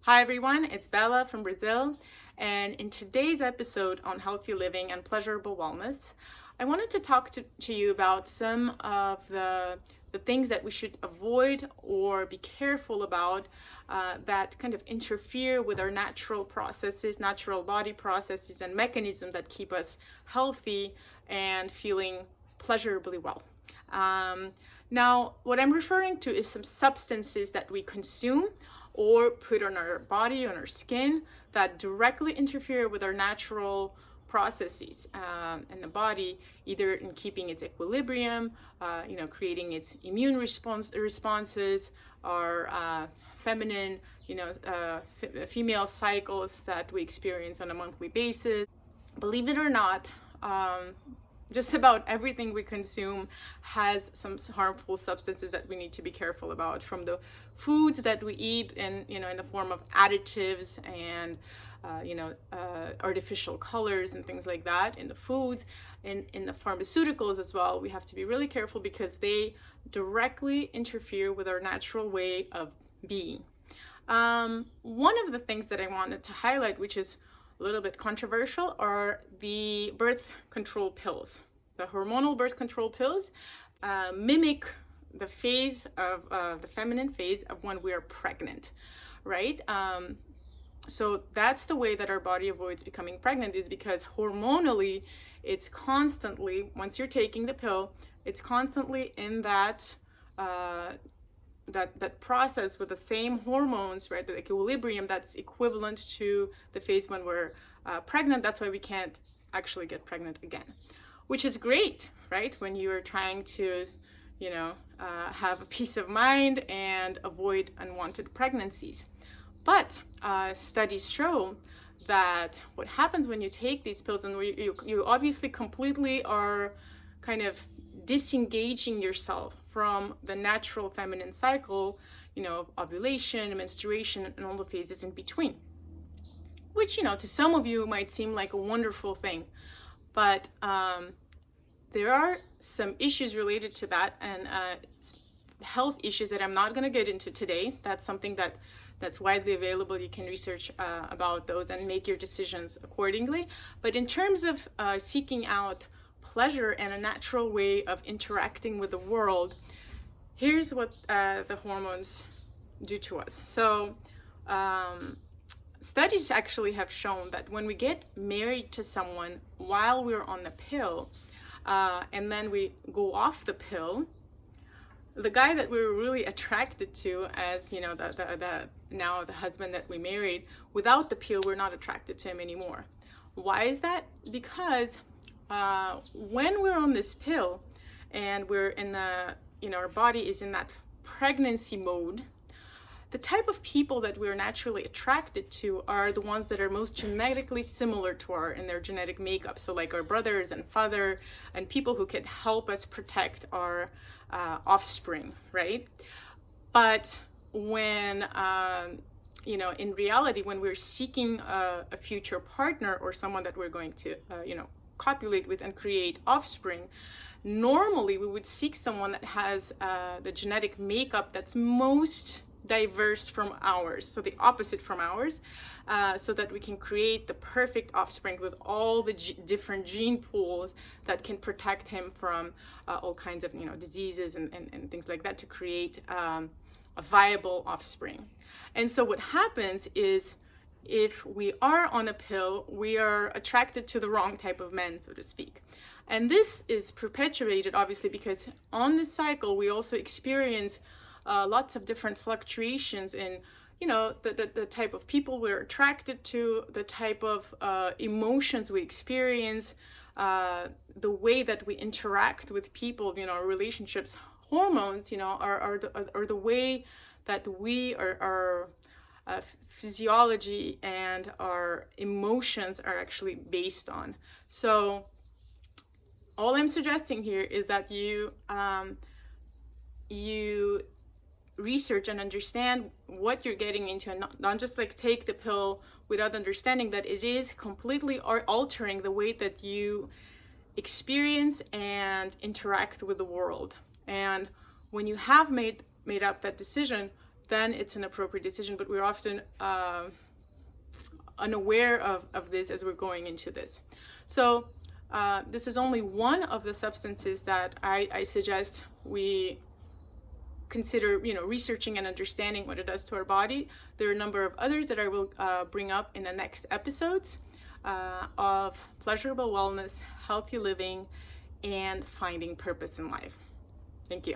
Hi everyone, it's Bella from Brazil, and in today's episode on healthy living and pleasurable wellness, I wanted to talk to you about some of the things that we should avoid or be careful about that kind of interfere with our natural processes, natural body processes and mechanisms that keep us healthy and feeling pleasurably well. Now, what I'm referring to is some substances that we consume or put on our body, on our skin, that directly interfere with our natural processes in the body, either in keeping its equilibrium, creating its immune responses, or feminine, female cycles that we experience on a monthly basis. Believe it or not, just about everything we consume has some harmful substances that we need to be careful about, from the foods that we eat in the form of additives and artificial colors and things like that in the foods, in the pharmaceuticals as well. We have to be really careful because they directly interfere with our natural way of being. One of the things that I wanted to highlight, which is a little bit controversial, are the birth control pills. The hormonal birth control pills mimic the phase of the feminine phase of when we are pregnant, right? So that's the way that our body avoids becoming pregnant, is because hormonally it's constantly, once you're taking the pill, it's constantly in that process with the same hormones, right? The equilibrium that's equivalent to the phase when we're pregnant. That's why we can't actually get pregnant again, which is great, right? When you're trying to, have a peace of mind and avoid unwanted pregnancies. But studies show that what happens when you take these pills, and you obviously completely are kind of disengaging yourself from the natural feminine cycle, ovulation, menstruation, and all the phases in between, which, to some of you might seem like a wonderful thing, but there are some issues related to that, and health issues that I'm not going to get into today. That's something that's widely available. You can research about those and make your decisions accordingly. But in terms of seeking out pleasure and a natural way of interacting with the world, here's what the hormones do to us. So studies actually have shown that when we get married to someone while we're on the pill, and then we go off the pill, the guy that we were really attracted to as, now the husband that we married, without the pill, we're not attracted to him anymore. Why is that? Because when we're on this pill and we're in our body is in that pregnancy mode, the type of people that we're naturally attracted to are the ones that are most genetically similar to in their genetic makeup. So like our brothers and father, and people who can help us protect our offspring, right? But when, in reality, when we're seeking a future partner or someone that we're going to, copulate with and create offspring, normally we would seek someone that has the genetic makeup that's most diverse from ours, so the opposite from ours, so that we can create the perfect offspring with all the different gene pools that can protect him from all kinds of diseases and things like that, to create a viable offspring. And so what happens is, if we are on a pill, we are attracted to the wrong type of men, so to speak. And this is perpetuated obviously because on this cycle we also experience lots of different fluctuations in, the type of people we're attracted to, the type of emotions we experience, the way that we interact with people, relationships. Hormones, are the way that our physiology and our emotions are actually based on. So all I'm suggesting here is that you research and understand what you're getting into, and not just like take the pill without understanding that it is completely altering the way that you experience and interact with the world. And when you have made up that decision, then it's an appropriate decision. But we're often unaware of this as we're going into this. So this is only one of the substances that I suggest we consider, researching and understanding what it does to our body. There are a number of others that I will bring up in the next episodes of pleasurable wellness, healthy living, and finding purpose in life. Thank you.